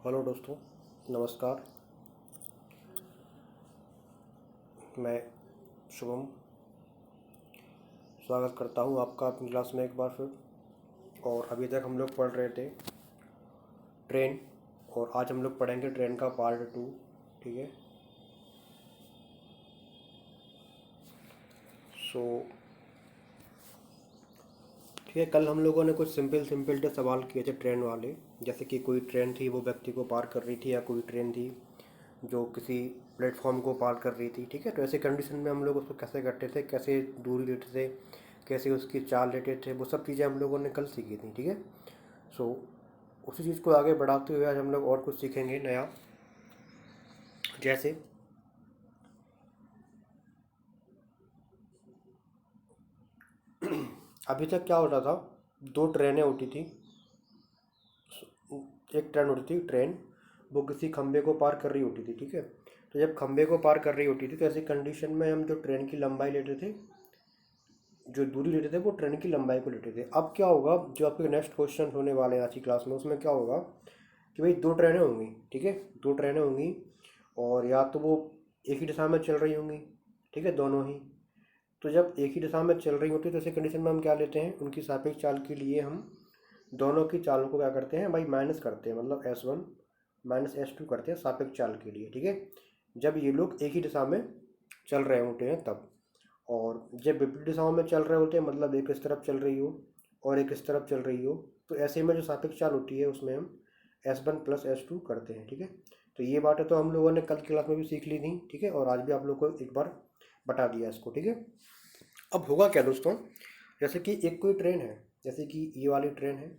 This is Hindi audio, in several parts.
हेलो दोस्तों, नमस्कार। मैं शुभम स्वागत करता हूं आपका अपनी क्लास में एक बार फिर। और अभी तक हम लोग पढ़ रहे थे ट्रेन, और आज हम लोग पढ़ेंगे ट्रेन का पार्ट 2। ठीक है, सो ठीक है। कल हम लोगों ने कुछ सिंपल सिंपल से सवाल किए थे ट्रेन वाले, जैसे कि कोई ट्रेन थी वो व्यक्ति को पार कर रही थी, या कोई ट्रेन थी जो किसी प्लेटफॉर्म को पार कर रही थी। ठीक है, तो ऐसे कंडीशन में हम लोग उसको कैसे करते थे, कैसे दूरी लेते थे, कैसे उसकी चाल लेते थे, वो सब चीज़ें हम लोगों ने कल सीखी थी। ठीक है, सो उसी चीज़ को आगे बढ़ाते हुए आज हम लोग और कुछ सीखेंगे नया। जैसे अभी तक क्या होता था, दो ट्रेनें होती थी। एक ट्रेन होती थी, ट्रेन वो किसी खंबे को पार कर रही होती थी। ठीक है, तो जब खंबे को पार कर रही होती थी तो ऐसी कंडीशन में हम जो ट्रेन की लंबाई लेते थे, जो दूरी लेते थे, वो ट्रेन की लंबाई को लेते थे। अब क्या होगा, जो आपके नेक्स्ट क्वेश्चन होने वाले हैं आज की क्लास में, उसमें क्या होगा कि भाई दो ट्रेनें होंगी। ठीक है, दो ट्रेनें होंगी और या तो वो एक ही दिशा में चल रही होंगी। ठीक है, दोनों ही। तो जब एक ही दिशा में चल रही होती है तो ऐसी कंडीशन में हम क्या लेते हैं, उनकी सापेक्ष चाल के लिए हम दोनों की चालों को क्या करते हैं भाई, माइनस करते हैं। मतलब S1 माइनस S2 करते हैं सापेक्ष चाल के लिए। ठीक है, जब ये लोग एक ही दिशा में चल रहे होते हैं तब। और जब विपरीत दिशाओं में चल रहे होते हैं, मतलब एक इस तरफ चल रही हो और एक इस तरफ चल रही हो, तो ऐसे में जो सापेक्ष चाल होती है उसमें हम S1 प्लस S2 करते हैं। ठीक है, तो ये बातें तो हम लोगों ने कल क्लास में भी सीख ली थी। ठीक है, और आज भी आप लोग को एक बार बता दिया इसको। ठीक है, अब होगा क्या दोस्तों, जैसे कि एक कोई ट्रेन है, जैसे कि ये वाली ट्रेन है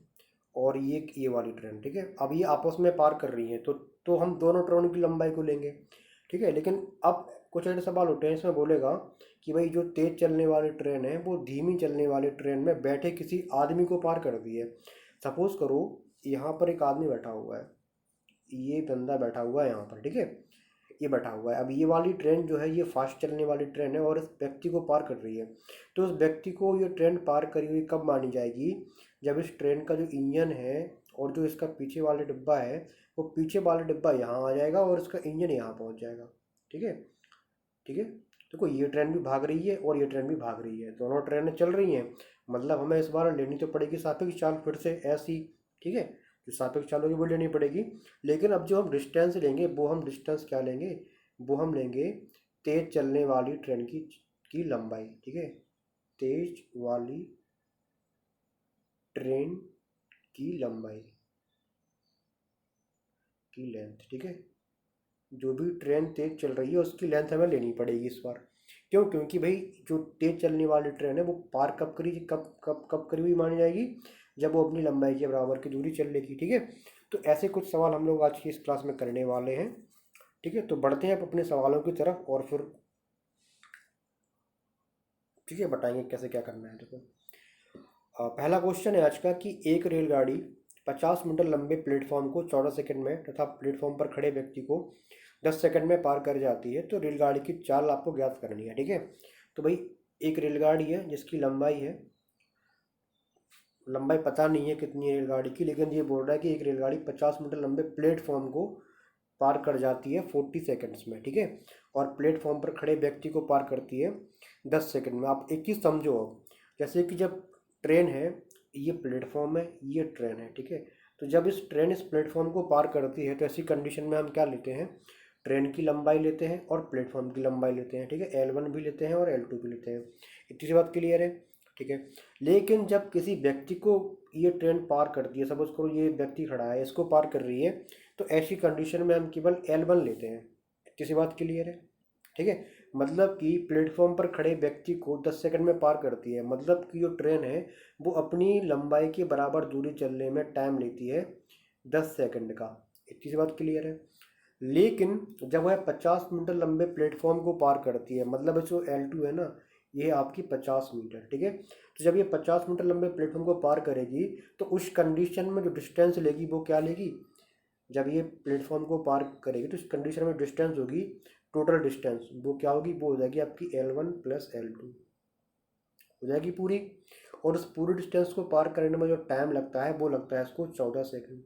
और ये वाली ट्रेन। ठीक है, अब ये आपस में पार कर रही है, तो हम दोनों ट्रेनों की लंबाई को लेंगे। ठीक है, लेकिन अब कुछ ऐसे सवाल होते हैं, इसमें बोलेगा कि भाई जो तेज चलने वाली ट्रेन है वो धीमी चलने वाली ट्रेन में बैठे किसी आदमी को पार कर दी है। सपोज करो यहाँ पर एक आदमी बैठा हुआ है, ये बंदा बैठा हुआ है यहाँ पर। ठीक है, ये बैठा हुआ है। अब ये वाली ट्रेन जो है ये फास्ट चलने वाली ट्रेन है और इस व्यक्ति को पार कर रही है। तो उस व्यक्ति को ये ट्रेन पार करी हुई कब मानी जाएगी, जब इस ट्रेन का जो इंजन है और जो इसका पीछे वाला डिब्बा है, वो पीछे वाला डिब्बा यहाँ आ जाएगा और इसका इंजन यहाँ पहुँच जाएगा। ठीक है, ठीक है। देखो ये ट्रेन भी भाग रही है और ये ट्रेन भी भाग रही है, दोनों ट्रेनें चल रही हैं। मतलब हमें इस बार लेनी तो पड़ेगी सापेक्ष चाल फिर से ऐसी। ठीक है, जो सापेक्ष चाल होगी वो लेनी पड़ेगी। लेकिन अब जो हम डिस्टेंस लेंगे, वो हम डिस्टेंस क्या लेंगे, वो हम लेंगे तेज चलने वाली ट्रेन की लंबाई। ठीक है, तेज वाली ट्रेन की लंबाई की लेंथ। ठीक है, जो भी ट्रेन तेज चल रही है उसकी लेंथ हमें लेनी पड़ेगी इस बार। क्यों, क्योंकि भाई जो तेज चलने वाली ट्रेन है वो पार कब करी, कब कब कब करी हुई मानी जाएगी, जब वो अपनी लंबाई के बराबर की दूरी चल लेगी। ठीक है, तो ऐसे कुछ सवाल हम लोग आज की इस क्लास में करने वाले हैं। ठीक है, तो बढ़ते हैं अब अपने सवालों की तरफ और फिर ठीक है बताएंगे कैसे क्या करना है। देखो, पहला क्वेश्चन है आज का कि एक रेलगाड़ी 50 मीटर लंबे प्लेटफॉर्म को 14 सेकंड में तथा प्लेटफॉर्म पर खड़े व्यक्ति को 10 सेकंड में पार कर जाती है, तो रेलगाड़ी की चाल आपको ज्ञात करनी है। ठीक है, तो भाई एक रेलगाड़ी है जिसकी लंबाई है, लंबाई पता नहीं है कितनी है रेलगाड़ी की, लेकिन ये बोल रहा है कि एक रेलगाड़ी 50 मीटर लंबे प्लेटफॉर्म को पार कर जाती है 40 सेकंड्स में। ठीक है, और प्लेटफॉर्म पर खड़े व्यक्ति को पार करती है 10 सेकंड में। आप एक चीज़ समझो, अब जैसे कि जब ट्रेन है, ये प्लेटफॉर्म है, ये ट्रेन है। ठीक है, तो जब इस प्लेटफॉर्म को पार करती है तो ऐसी कंडीशन में हम क्या लेते हैं, ट्रेन की लंबाई लेते हैं और प्लेटफॉर्म की लंबाई लेते हैं। ठीक है, L1 भी लेते हैं और L2 भी लेते हैं। इतनी सी बात क्लियर है। ठीक है, लेकिन जब किसी व्यक्ति को ये ट्रेन पार करती है, सपोज करो ये व्यक्ति खड़ा है, इसको पार कर रही है, तो ऐसी कंडीशन में हम केवल L1 लेते हैं। इतनी सी बात क्लियर है। ठीक है, मतलब कि प्लेटफॉर्म पर खड़े व्यक्ति को 10 सेकंड में पार करती है, मतलब कि जो ट्रेन है वो अपनी लंबाई के बराबर दूरी चलने में टाइम लेती है 10 सेकंड का। इतनी सी बात क्लियर है। लेकिन जब वह 50 मीटर लंबे प्लेटफॉर्म को पार करती है, मतलब जो L2 है ना, ये है आपकी 50 मीटर। ठीक है, तो जब ये 50 मीटर लंबे प्लेटफॉर्म को पार करेगी तो उस कंडीशन में जो डिस्टेंस लेगी वो क्या लेगी, जब ये प्लेटफॉर्म को पार करेगी तो इस कंडीशन में डिस्टेंस होगी, टोटल डिस्टेंस वो क्या होगी, वो हो जाएगी आपकी L1 प्लस L2 हो जाएगी पूरी। और उस पूरी डिस्टेंस को पार करने में जो टाइम लगता है वो लगता है इसको 14 सेकंड।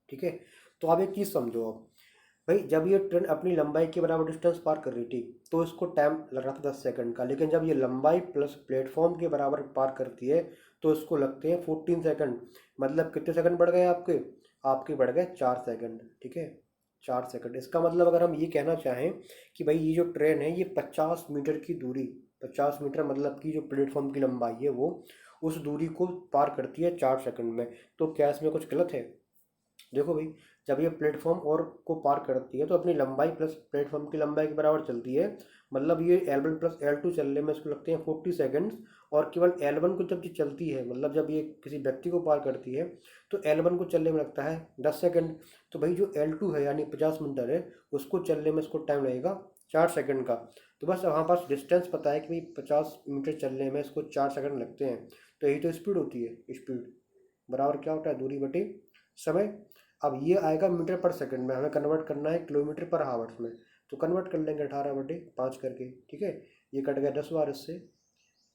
ठीक है। तो आप एक चीज़ समझो, अब भाई जब ये ट्रेन अपनी लंबाई के बराबर डिस्टेंस पार कर रही थी तो इसको टाइम लग रहा था 10 सेकंड का, लेकिन जब ये लंबाई प्लस प्लेटफॉर्म के बराबर पार करती है तो इसको लगते हैं 14 सेकंड। मतलब कितने सेकंड बढ़ गए आपके? आपके बढ़ गए 4 सेकंड, ठीक है, 4 सेकंड। इसका मतलब अगर हम ये कहना चाहें कि भाई ये जो ट्रेन है ये 50 मीटर की दूरी, 50 मीटर मतलब कि जो प्लेटफॉर्म की लंबाई है वो उस दूरी को पार करती है 4 सेकंड में, तो क्या इसमें कुछ गलत है? देखो भाई, जब ये प्लेटफॉर्म और को पार करती है तो अपनी लंबाई प्लस प्लेटफॉर्म की लंबाई के बराबर चलती है। मतलब ये L1 प्लस L2 चलने में इसको लगते हैं 40 सेकंड्स। और केवल L1 को जब ये चलती है, मतलब जब ये किसी व्यक्ति को पार करती है तो L1 को चलने में लगता है 10 सेकंड। तो भाई जो L2 है यानी 50 मीटर है उसको चलने में इसको टाइम लगेगा 4 सेकंड का। तो बस अब हमारे पास डिस्टेंस पता है कि भाई 50 मीटर चलने में इसको 4 सेकंड लगते हैं। तो यही तो स्पीड होती है। स्पीड बराबर क्या होता है? दूरी बटे समय। अब ये आएगा मीटर पर सेकंड में, हमें कन्वर्ट करना है किलोमीटर पर हावर्स में। तो कन्वर्ट कर लेंगे 18/5 करके, ठीक है। ये कट गया 10 बार इससे,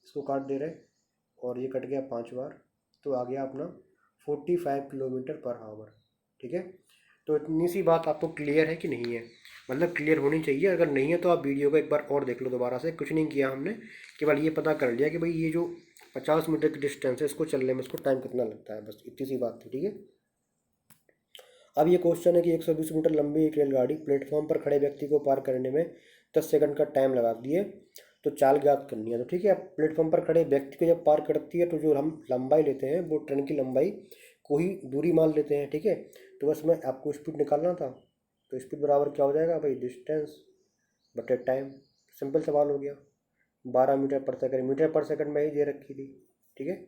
इसको काट दे रहे, और ये कट गया 5 बार, तो आ गया अपना 45 किलोमीटर पर हावर, ठीक है। तो इतनी सी बात आपको क्लियर है कि नहीं है? मतलब क्लियर होनी चाहिए। अगर नहीं है तो आप वीडियो को एक बार और देख लो दोबारा से। कुछ नहीं किया हमने, केवल ये पता कर लिया कि भाई ये जो 50 मीटर की डिस्टेंस है इसको चलने में इसको टाइम कितना लगता है, बस इतनी सी बात थी, ठीक है। अब ये क्वेश्चन है कि 120 मीटर लंबी एक रेलगाड़ी प्लेटफॉर्म पर खड़े व्यक्ति को पार करने में 10 सेकंड का टाइम लगा दिए, तो चाल ज्ञात करनी है। तो ठीक है, अब प्लेटफॉर्म पर खड़े व्यक्ति को जब पार करती है तो जो हम लंबाई लेते हैं वो ट्रेन की लंबाई को ही दूरी मान लेते हैं, ठीक है। तो बस मैं आपको स्पीड निकालना था, तो स्पीड बराबर क्या हो जाएगा भाई? डिस्टेंस बटे टाइम। सिंपल सवाल हो गया। 12 मीटर पर सेकंड, मीटर पर सेकंड में ही दे रखी थी, ठीक है।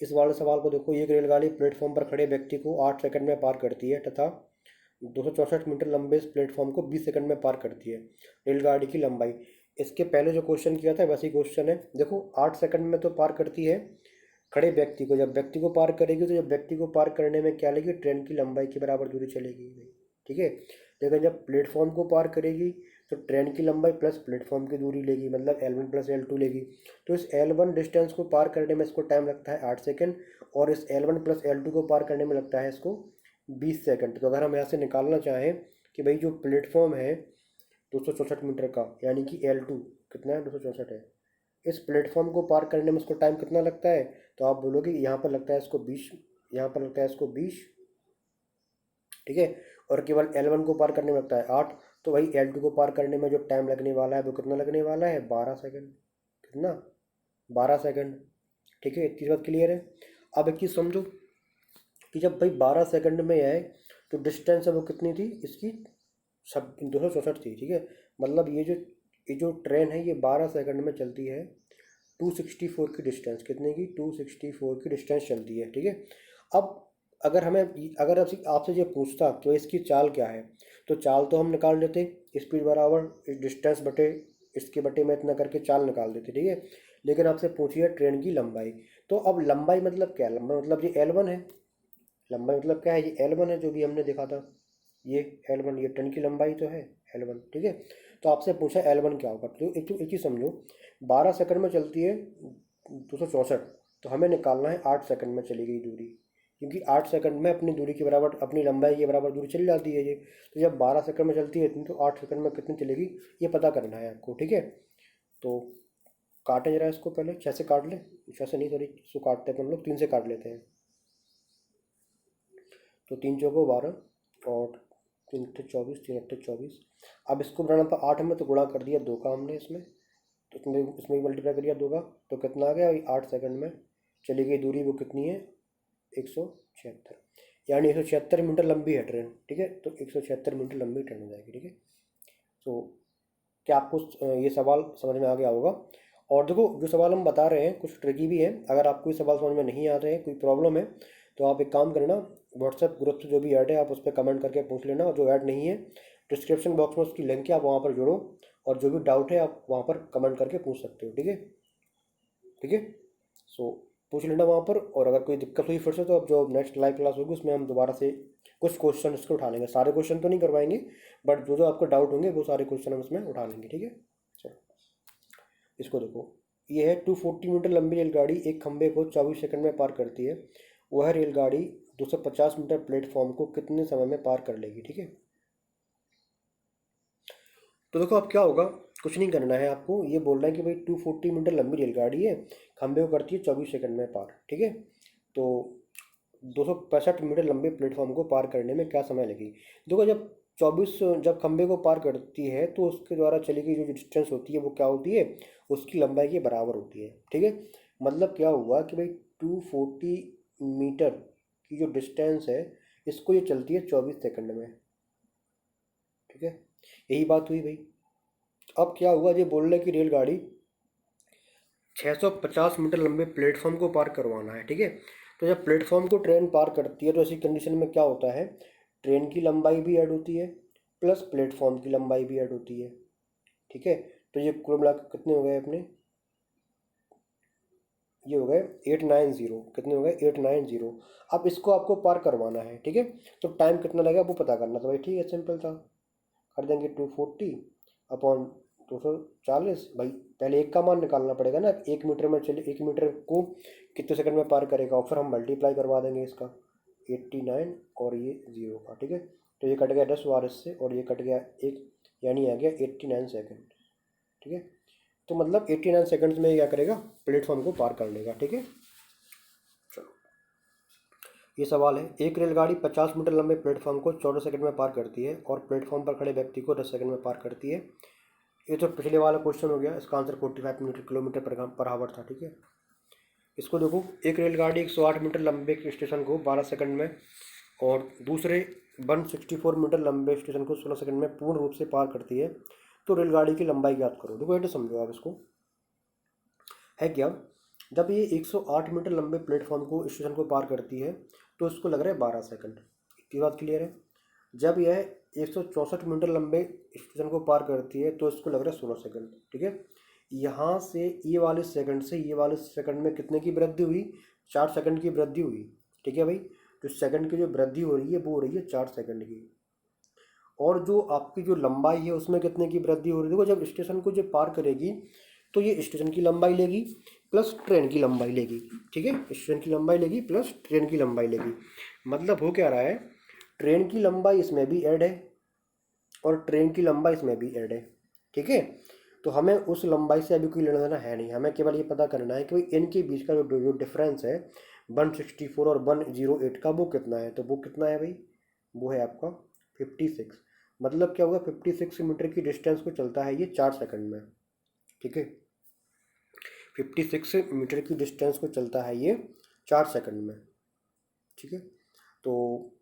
इस वाले सवाल को देखो, एक रेलगाड़ी प्लेटफॉर्म पर खड़े व्यक्ति को 8 सेकंड में पार करती है तथा 264 मीटर लंबे इस प्लेटफॉर्म को 20 सेकंड में पार करती है। रेलगाड़ी की लंबाई। इसके पहले जो क्वेश्चन किया था वैसे ही क्वेश्चन है। देखो 8 सेकंड में तो पार करती है खड़े व्यक्ति को, जब व्यक्ति को पार करेगी तो जब व्यक्ति को पार करने में क्या लेगी? ट्रेन की लंबाई के बराबर दूरी चलेगी, ठीक है। लेकिन जब प्लेटफॉर्म को पार करेगी तो ट्रेन की लंबाई प्लस प्लेटफॉर्म की दूरी लेगी, मतलब L1 प्लस L2 लेगी। तो इस L1 डिस्टेंस को पार करने में इसको टाइम लगता है 8 सेकंड, और इस L1 प्लस L2 को पार करने में लगता है इसको 20 सेकंड। तो अगर हम यहाँ से निकालना चाहें कि भाई जो प्लेटफॉर्म है 264 मीटर का, यानी कि L2 कितना है? 264 है। इस प्लेटफॉर्म को पार करने में इसको टाइम कितना लगता है? तो आप बोलोगे यहाँ पर लगता है इसको 20, यहाँ पर लगता है इसको 20, ठीक है। और केवल L1 को पार करने में लगता है 8। तो वही L2 को पार करने में जो टाइम लगने वाला है वो कितना लगने वाला है? 12 सेकंड। कितना? 12 सेकंड, ठीक है। इतनी बात क्लियर है। अब एक चीज़ समझो कि जब भाई 12 सेकंड में आए तो डिस्टेंस है वो कितनी थी इसकी? सब 264 थी, ठीक है। मतलब ये जो ट्रेन है ये 12 सेकंड में चलती है 264 की डिस्टेंस, कितने की? 264 की डिस्टेंस चलती है, ठीक है। अब अगर आपसे ये पूछता तो इसकी चाल क्या है, तो चाल तो हम निकाल लेते, स्पीड बराबर डिस्टेंस बटे इसके बटे में इतना करके चाल निकाल देते, ठीक है। लेकिन आपसे पूछिए ट्रेन की लंबाई। तो अब लंबाई मतलब क्या? लंबाई मतलब ये L1 है। लंबाई मतलब क्या है? ये L1 है जो भी हमने देखा था, ये L1, ये ट्रेन की लंबाई तो है L1, ठीक है। तो आपसे पूछा L1 क्या होगा, तो एक ही समझो, 12 सेकंड में चलती है 264, तो हमें निकालना है 8 सेकंड में चली गई दूरी, क्योंकि 8 सेकंड में अपनी दूरी के बराबर, अपनी लंबाई के बराबर दूरी चली जाती है ये। तो जब 12 सेकंड में चलती है इतनी, तो 8 सेकंड में कितनी चलेगी ये पता करना है आपको, ठीक है। तो काटें जरा इसको, पहले 6 से काट लें, 6 से नहीं सॉरी, इसको काटते हैं अपन लोग, 3 से काट लेते हैं। तो 3 चौको 12 और 3 अट्ठे 24, 3 अट्ठे 24। अब इसको बनाना था 8 में, तो गुणा कर दिया 2 का हमने इसमें, तो इसमें भी मल्टीप्लाई कर दिया 2 का, तो कितना आ गया भाई? 8 सेकंड में चली गई दूरी वो कितनी है? 176, यानी 176 मीटर लंबी है ट्रेन, ठीक है। तो 176 मीटर लंबी ट्रेन हो जाएगी, ठीक है। तो क्या आपको ये सवाल समझ में आ गया होगा? और देखो जो सवाल हम बता रहे हैं कुछ ट्रिकी भी है। अगर आपको ये सवाल समझ में नहीं आ रहे हैं, कोई प्रॉब्लम है, तो आप एक काम करना, व्हाट्सएप ग्रुप से जो भी ऐड है आप उस पर कमेंट करके पूछ लेना, और जो ऐड नहीं है डिस्क्रिप्शन बॉक्स में उसकी लिंक है, आप वहाँ पर जुड़ो, और जो भी डाउट है आप वहाँ पर कमेंट करके पूछ सकते हो, ठीक है, ठीक है। सो पूछ लेना वहाँ पर, और अगर कोई दिक्कत हुई फिर से तो अब जो नेक्स्ट लाइव क्लास होगी उसमें हम दोबारा से कुछ क्वेश्चन इसको उठा लेंगे। सारे क्वेश्चन तो नहीं करवाएंगे, बट जो जो आपको डाउट होंगे वो सारे क्वेश्चन हम इसमें उठा लेंगे, ठीक है। चलो इसको देखो, ये है 240 मीटर लंबी रेलगाड़ी एक खंभे को 24 सेकंड में पार करती है वह रेलगाड़ी 250 मीटर प्लेटफॉर्म को कितने समय में पार कर लेगी। ठीक है, तो देखो अब क्या होगा, कुछ नहीं करना है आपको, ये बोलना है कि भाई 240 मीटर लंबी रेलगाड़ी है, खंबे को करती है 24 सेकंड में पार। ठीक है, तो 265 मीटर लंबे प्लेटफॉर्म को पार करने में क्या समय लगेगी। देखो जब खंबे को पार करती है तो उसके द्वारा चली गई जो डिस्टेंस होती है वो क्या होती है, उसकी लंबाई के बराबर होती है। ठीक है, मतलब क्या हुआ कि भाई 240 मीटर की जो डिस्टेंस है इसको ये चलती है 24 सेकंड में। ठीक है, यही बात हुई भाई। अब क्या हुआ, ये बोल रहे कि रेलगाड़ी 650 मीटर लंबे प्लेटफॉर्म को पार करवाना है। ठीक है, तो जब प्लेटफॉर्म को ट्रेन पार करती है तो ऐसी कंडीशन में क्या होता है, ट्रेन की लंबाई भी ऐड होती है प्लस प्लेटफॉर्म की लंबाई भी ऐड होती है। ठीक है, तो ये कुल मिलाकर कितने हो गए अपने, ये हो गए 890। कितने हो गए, 890। अब इसको आपको पार करवाना है। ठीक है, तो टाइम कितना लगेगा वो पता करना था भाई। ठीक है, सिंपल था, कर देंगे 240 अपॉन 240। भाई पहले एक का मान निकालना पड़ेगा ना, 1 मीटर में चले 1 मीटर को कितने सेकंड में पार करेगा, और फिर हम मल्टीप्लाई करवा देंगे इसका 89 और ये 0 का। ठीक है, तो ये कट गया 10 बार इससे, और ये कट गया एक, यानी आ गया 89 सेकंड। ठीक है, तो मतलब 89 सेकंड्स में ये क्या करेगा, प्लेटफॉर्म को पार कर लेगा। ठीक है, चलो ये सवाल है, एक रेलगाड़ी 50 मीटर लंबे प्लेटफॉर्म को 14 सेकंड में पार करती है और प्लेटफॉर्म पर खड़े व्यक्ति को 10 सेकंड में पार करती है। ये तो पिछले वाला क्वेश्चन हो गया, इसका answer 45 metre kilometre per hour था। ठीक है, इसको देखो, एक रेलगाड़ी 108 मीटर लंबे स्टेशन को 12 सेकंड में और दूसरे 164 मीटर लंबे स्टेशन को 16 सेकंड में पूर्ण रूप से पार करती है, तो रेलगाड़ी की लंबाई ज्ञात करो। देखो ये समझो आप इसको, है क्या, जब ये 108 मीटर लंबे प्लेटफॉर्म को स्टेशन को पार करती है तो इसको लग रहा है 12 सेकंड। इतनी बात क्लियर है। जब यह 164 मीटर लंबे स्टेशन को पार करती है तो इसको लग रहा है 16 सेकंड। ठीक है, यहाँ से ये वाले सेकंड से ये वाले सेकंड में कितने की वृद्धि हुई, 4 सेकंड की वृद्धि हुई। ठीक है भाई, तो सेकंड की जो वृद्धि हो रही है वो हो रही है 4 सेकंड की, और जो आपकी जो लंबाई है उसमें कितने की वृद्धि हो रही है। देखो जब स्टेशन को जब पार करेगी तो ये स्टेशन की लंबाई लेगी प्लस ट्रेन की लंबाई लेगी। ठीक है, स्टेशन की लंबाई लेगी प्लस ट्रेन की लंबाई लेगी। मतलब हो क्या रहा है, ट्रेन की लंबाई इसमें भी ऐड है और ट्रेन की लंबाई इसमें भी ऐड है। ठीक है, तो हमें उस लंबाई से अभी कोई लेना देना है नहीं, हमें केवल ये पता करना है कि भाई इनके बीच का जो डिफरेंस है 164 और 108 का, वो कितना है। तो वो कितना है भाई, वो है आपका 56। मतलब क्या होगा, 56 मीटर की डिस्टेंस को चलता है ये 4 सेकंड में। ठीक है, 56 मीटर की डिस्टेंस को चलता है ये 4 सेकंड में। ठीक है, तो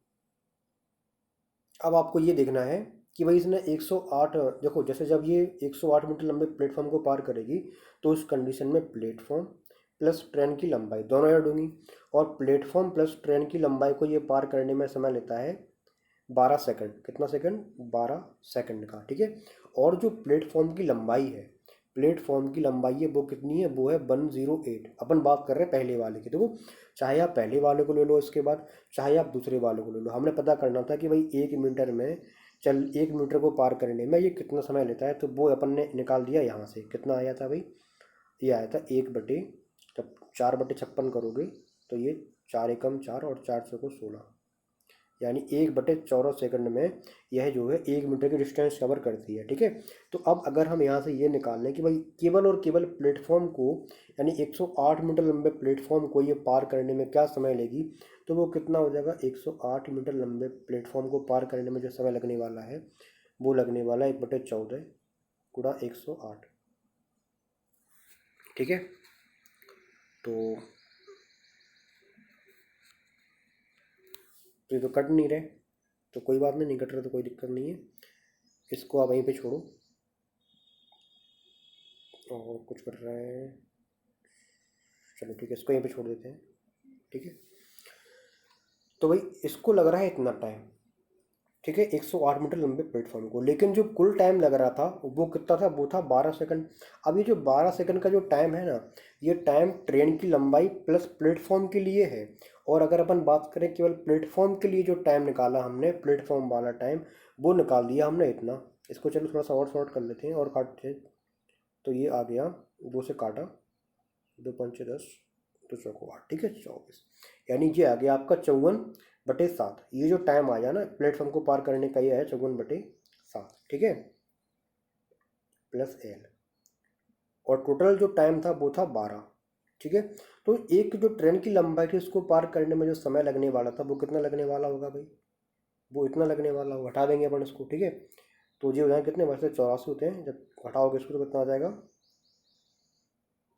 अब आपको ये देखना है कि भाई इसने 108, देखो जैसे जब ये 108 मीटर लंबे प्लेटफॉर्म को पार करेगी तो उस कंडीशन में प्लेटफॉर्म प्लस ट्रेन की लंबाई दोनों ऐड होंगी, और प्लेटफॉर्म प्लस ट्रेन की लंबाई को ये पार करने में समय लेता है 12 सेकंड। कितना सेकंड, 12 सेकंड का। ठीक है, और जो प्लेटफॉर्म की लंबाई है, प्लेटफॉर्म की लंबाई है वो कितनी है, वो है 108। अपन बात कर रहे हैं पहले वाले की। देखो चाहे आप पहले वाले को ले लो, इसके बाद चाहे आप दूसरे वाले को ले लो, हमने पता करना था कि भाई 1 मीटर में चल 1 मीटर को पार करने में ये कितना समय लेता है, तो वो अपन ने निकाल दिया। यहाँ से कितना आया था भाई, ये आया था 1/, जब 4/56 करोगे तो ये 4 एकम 4 और 4 को 16, यानी 1/14 सेकंड में यह जो है 1 मीटर की डिस्टेंस कवर करती है। ठीक है, तो अब अगर हम यहाँ से ये निकाल लें कि भाई केवल और केवल प्लेटफॉर्म को, यानी 108 मीटर लंबे प्लेटफॉर्म को ये पार करने में क्या समय लेगी, तो वो कितना हो जाएगा, 108 मीटर लंबे प्लेटफॉर्म को पार करने में जो समय लगने वाला है वो लगने वाला है 1/14 गुणा 108। ठीक है, तो ये तो कट नहीं रहे, तो कोई बात नहीं, कट रहे तो कोई दिक्कत नहीं है, इसको आप वहीं पे छोड़ो। और कुछ कर रहा है, चलो ठीक है, इसको यहीं पे छोड़ देते हैं। ठीक है, तो भाई इसको लग रहा है इतना टाइम। ठीक है, 108 मीटर लंबे प्लेटफॉर्म को, लेकिन जो कुल टाइम लग रहा था वो कितना था, वो था 12 सेकंड। अब ये जो 12 सेकंड का जो टाइम है ना, ये टाइम ट्रेन की लंबाई प्लस प्लेटफॉर्म के लिए है। और अगर अपन बात करें केवल प्लेटफॉर्म के लिए जो टाइम निकाला हमने, प्लेटफॉर्म वाला टाइम वो निकाल दिया हमने इतना। इसको चलो थोड़ा सा और शॉर्ट कर लेते हैं और काटते हैं, तो ये आ गया 2 से काटा, 2 पंचे 10, 2 चौको 8। ठीक है, 24। यानी ये आ गया आपका 54/7। ये जो टाइम आया ना प्लेटफॉर्म को पार करने का, ये है 54/7, ठीक है, प्लस एल। और टोटल जो टाइम था वो था 12, ठीक है। तो एक जो ट्रेन की लंबाई थी उसको पार करने में जो समय लगने वाला था वो कितना लगने वाला होगा भाई, वो इतना लगने वाला होगा, हटा देंगे अपन इसको, ठीक है। तो ये हो जाए कितने, वैसे 84 होते हैं, जब हटाओगे इसको तो कितना आ जाएगा,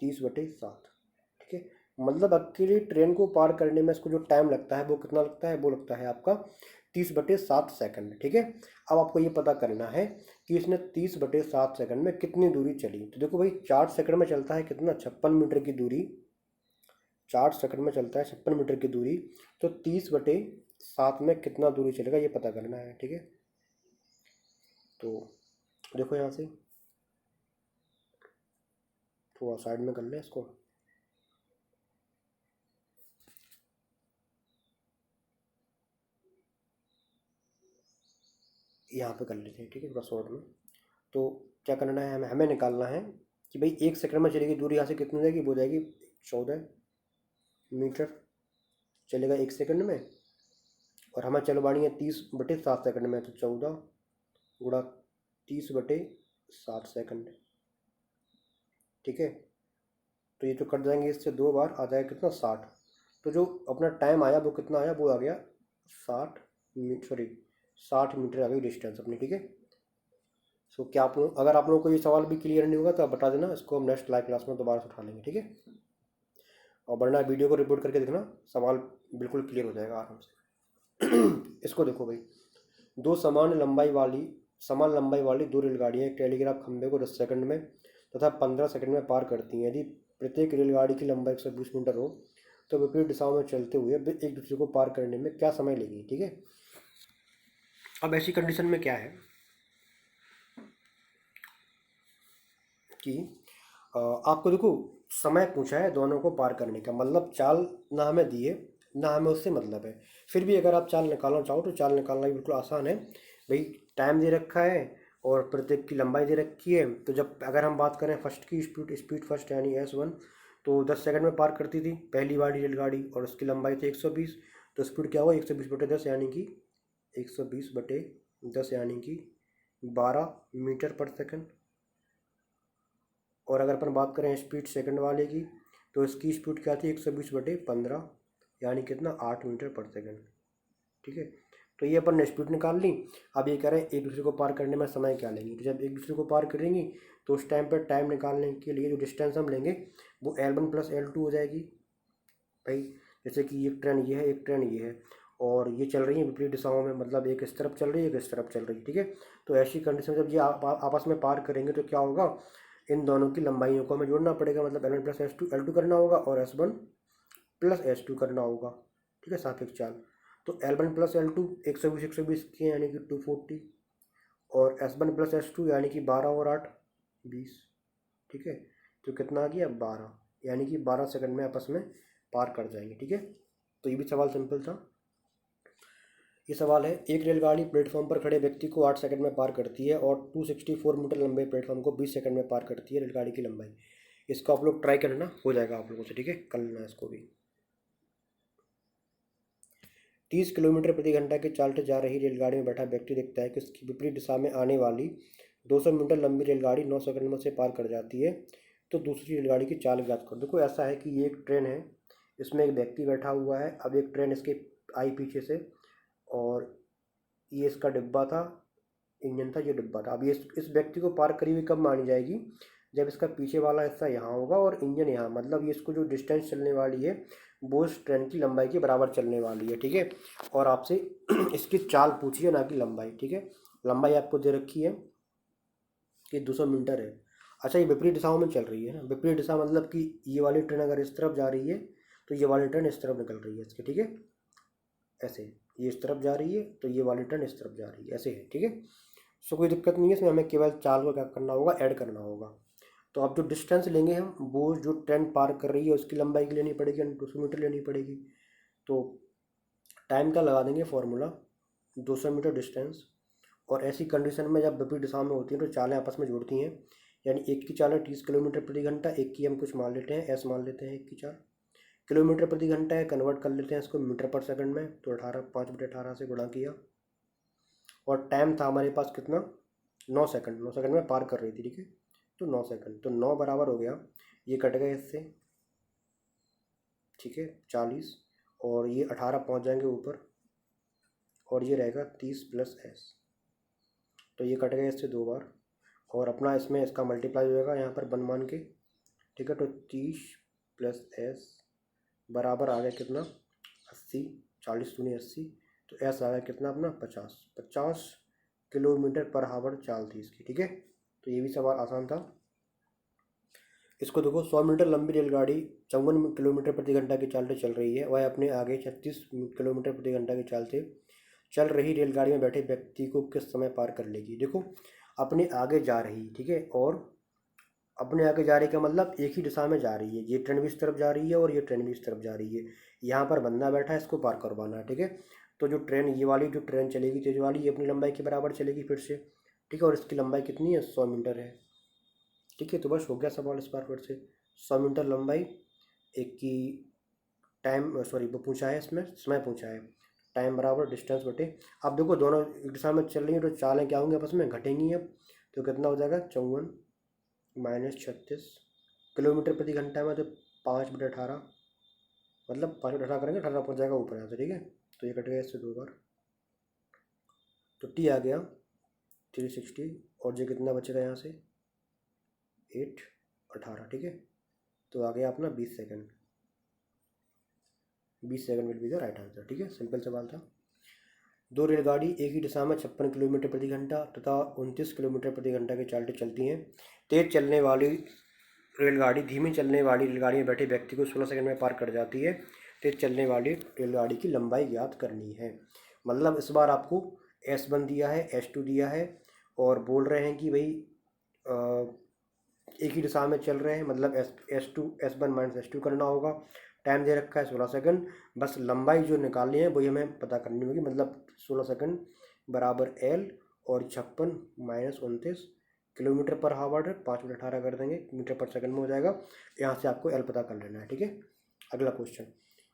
30/7, ठीक है। मतलब अकेली ट्रेन को पार करने में इसको जो टाइम लगता है वो कितना लगता है, वो लगता है आपका 30/7 सेकंड, ठीक है। अब आपको ये पता करना है कि इसने 30/7 सेकंड में कितनी दूरी चली। तो देखो भाई 4 सेकंड में चलता है कितना, 56 मीटर की दूरी, 4 सेकंड में चलता है 56 मीटर की दूरी। तो 30/7 में कितना दूरी चलेगा ये पता करना है, ठीक है। तो देखो यहाँ से थोड़ा साइड में कर ले इसको, यहाँ पे कर लेते हैं, ठीक है, थोड़ा शॉर्ट में। तो क्या करना है, हमें हमें निकालना है कि भाई 1 सेकंड में चलेगी दूरी यहाँ से कितनी हो जाएगी, वो जाएगी 14 मीटर चलेगा 1 सेकंड में। और हमें चलवानी है 30/7 सेकंड में, तो 14 गुणा 30/7 सेकंड, ठीक है। तो ये तो कट जाएंगे, इससे 2 बार आ जाएगा कितना, 60। तो जो अपना टाइम आया वो कितना आया, वो आ गया 60 मीटर आ गई डिस्टेंस अपनी, ठीक है। सो क्या आप लोग, अगर आप लोगों को ये सवाल भी क्लियर नहीं होगा तो आप बता देना, इसको हम नेक्स्ट लाइव क्लास में दोबारा से उठा लेंगे, ठीक है। और वरना वीडियो को रिपोर्ट करके देखना, सवाल बिल्कुल क्लियर हो जाएगा आराम से। इसको देखो भाई, दो समान लंबाई वाली दो रेलगाड़ियाँ एक टेलीग्राफ खंभे को 10 सेकंड में तथा 15 सेकंड में पार करती हैं। यदि प्रत्येक रेलगाड़ी की लंबाई 120 मीटर हो तो विपरीत दिशाओं में चलते हुए एक दूसरे को पार करने में क्या समय लेगी, ठीक है। अब ऐसी कंडीशन में क्या है कि आपको देखो समय पूछा है दोनों को पार करने का, मतलब चाल ना हमें दी है ना हमें उससे मतलब है। फिर भी अगर आप चाल निकालना चाहो तो चाल निकालना भी बिल्कुल आसान है भाई। टाइम दे रखा है और प्रत्येक की लंबाई दे रखी है। तो जब अगर हम बात करें फर्स्ट की स्पीड फर्स्ट यानी S1, तो 10 सेकंड में पार करती थी पहली वाली रेलगाड़ी और उसकी लंबाई थी 120। तो स्पीड क्या हुआ, 120/10 यानी कि 120/10 यानी कि 12 मीटर पर सेकंड। और अगर अपन बात करें स्पीड सेकंड वाले की, तो इसकी स्पीड क्या थी, 120/15 यानी कितना, 8 मीटर पर सेकंड, ठीक है। तो ये अपन ने स्पीड निकाल ली। अब ये कह रहे हैं एक दूसरे को पार करने में समय क्या लेंगे। तो जब एक दूसरे को पार करेंगी तो उस टाइम पर टाइम निकालने के लिए जो डिस्टेंस हम लेंगे वो L1 + L2 हो जाएगी भाई। जैसे कि एक ट्रेन ये है, एक ट्रेन ये है, और ये चल रही है विपरीत दिशाओं में, मतलब एक इस तरफ चल रही है एक इस तरफ चल रही है, ठीक है। तो ऐसी कंडीशन में जब ये आपस में पार करेंगे तो क्या होगा, इन दोनों की लंबाइयों को हमें जोड़ना पड़ेगा, मतलब L1 + L2 करना होगा और S1 + S2 करना होगा, ठीक है, सापेक्ष चाल। तो L1 + L2 120 के यानी कि 240, और S1 + S2 यानी कि 12 और 8 20, ठीक है। तो कितना आ गया, 12, यानी कि 12 सेकंड में आपस में पार कर जाएंगे, ठीक है। तो ये भी सवाल सिंपल था। ये सवाल है, एक रेलगाड़ी प्लेटफॉर्म पर खड़े व्यक्ति को 8 सेकंड में पार करती है और 264 मीटर लंबे प्लेटफॉर्म को 20 सेकंड में पार करती है रेलगाड़ी की लंबाई। इसको आप लोग ट्राई करना, हो जाएगा आप लोगों से, ठीक है, कर लेना इसको भी। 30 किलोमीटर प्रति घंटा की चाल से जा रही रेलगाड़ी में बैठा व्यक्ति देखता है कि उसकी विपरीत दिशा में आने वाली 200 मीटर लंबी रेलगाड़ी 9 सेकंड में से पार कर जाती है। तो दूसरी रेलगाड़ी की चाल ज्ञात करो। देखो ऐसा है कि ये एक ट्रेन है, इसमें एक व्यक्ति बैठा हुआ है। अब एक ट्रेन इसके आई पीछे से, और ये इसका डिब्बा था, इंजन था, ये डिब्बा था। अब ये इस व्यक्ति को पार करी हुई कब मानी जाएगी, जब इसका पीछे वाला हिस्सा यहाँ होगा और इंजन यहाँ, मतलब ये इसको जो डिस्टेंस चलने वाली है वो इस ट्रेन की लंबाई के बराबर चलने वाली है, ठीक है। और आपसे इसकी चाल पूछी है ना कि लंबाई, ठीक है। लंबाई आपको दे रखी है कि 200 मीटर है। अच्छा, ये विपरीत दिशाओं में चल रही है ना, विपरीत दिशा मतलब कि ये वाली ट्रेन अगर इस तरफ जा रही है तो ये वाली ट्रेन इस तरफ निकल रही है इसके, ठीक है। ऐसे ये इस तरफ जा रही है तो ये वाली ट्रेन इस तरफ जा रही है, ऐसे है, ठीक है। सो कोई दिक्कत नहीं है इसमें, हमें केवल चाल को क्या करना होगा, ऐड करना होगा। तो अब जो डिस्टेंस लेंगे हम, वो जो ट्रेन पार कर रही है उसकी लंबाई की लेनी पड़ेगी, 200 मीटर लेनी पड़ेगी। तो टाइम का लगा देंगे फॉर्मूला, 200 मीटर डिस्टेंस। और ऐसी कंडीशन में जब विपरीत दिशा में होती हैं तो चालें आपस में जुड़ती हैं। यानी एक की चाल है 30 किलोमीटर प्रति घंटा, एक की हम कुछ मान लेते हैं S मान लेते हैं, एक की चाल किलोमीटर प्रति घंटा है, कन्वर्ट कर लेते हैं इसको मीटर पर सेकंड में। तो 18 5/18 से गुणा किया और टाइम था हमारे पास कितना 9 सेकंड, 9 सेकंड में पार कर रही थी, ठीक है। तो 9 सेकंड, तो 9 बराबर हो गया, ये कट गए इससे, ठीक है 40, और ये 18 पहुंच जाएंगे ऊपर, और ये रहेगा 30 + s, तो ये कट गए इससे 2 बार, और अपना इसमें इसका मल्टीप्लाई हो जाएगा यहाँ पर 1 मान के, ठीक है। तो 30 + s बराबर आ गया कितना 80, 40 दूनी 80, तो s आ गया कितना अपना 50 किलोमीटर पर आवर चाल थी इसकी, ठीक है। तो ये भी सवाल आसान था। इसको देखो, 100 मीटर लंबी रेलगाड़ी 54 किलोमीटर प्रति घंटा की चाल से चल रही है, वह अपने आगे 36 किलोमीटर प्रति घंटा की चाल से चल रही रेलगाड़ी में बैठे व्यक्ति को किस समय पार कर लेगी। देखो अपने आगे जा रही, ठीक है, और अपने आगे जा रही का मतलब एक ही दिशा में जा रही है, ये ट्रेन भी इस तरफ जा रही है और ये ट्रेन भी इस तरफ जा रही है, यहाँ पर बंदा बैठा है, इसको पार करवाना है, ठीक है। तो जो ट्रेन, ये वाली जो ट्रेन चलेगी तेज वाली, ये अपनी लंबाई के बराबर चलेगी फिर से, ठीक है, और इसकी लंबाई कितनी है 100 मीटर है, ठीक है। तो बस हो गया सवाल इस बार फिर से, 100 मीटर लंबाई, एक की टाइम सॉरी वो पूछा है, इसमें समय पूछा है, टाइम बराबर डिस्टेंस बटे, अब देखो दोनों एक दिशा में चल रही है तो चालें क्या होंगी आपस में, घटेंगी। अब तो कितना हो जाएगा 54 - 36 किलोमीटर प्रति घंटा में, तो 5/18 मतलब 5/18 करेंगे 18 पहुँच जाएगा ऊपर यहाँ से, ठीक है। तो ये कट गया इससे 2 बार, तो टी आ गया 360, और ये कितना बचेगा यहाँ से 8 18, ठीक है। तो आ गया अपना 20 second, 20 second will be the right answer, ठीक है। सिंपल सवाल था। 2 रेलगाड़ी एक ही दिशा में 56 किलोमीटर प्रति घंटा तथा 29 किलोमीटर प्रति घंटा की चाल से चलती हैं। तेज चलने वाली रेलगाड़ी धीमी चलने वाली रेलगाड़ी में बैठे व्यक्ति को 16 सेकंड में पार कर जाती है। तेज चलने वाली रेलगाड़ी की लंबाई ज्ञात करनी है। मतलब इस बार आपको S1 दिया है, S2 दिया है, और बोल रहे हैं कि भाई एक ही दिशा में चल रहे हैं, मतलब S1 - S2 करना होगा। टाइम दे रखा है 16 सेकंड, बस लंबाई जो निकालनी है वही हमें पता करनी होगी, मतलब 16 सेकंड बराबर L, और 56 - 29 किलोमीटर पर आवर, 5/18 कर देंगे, मीटर पर सेकंड में हो जाएगा। यहाँ से आपको L पता कर लेना है, ठीक है। अगला क्वेश्चन,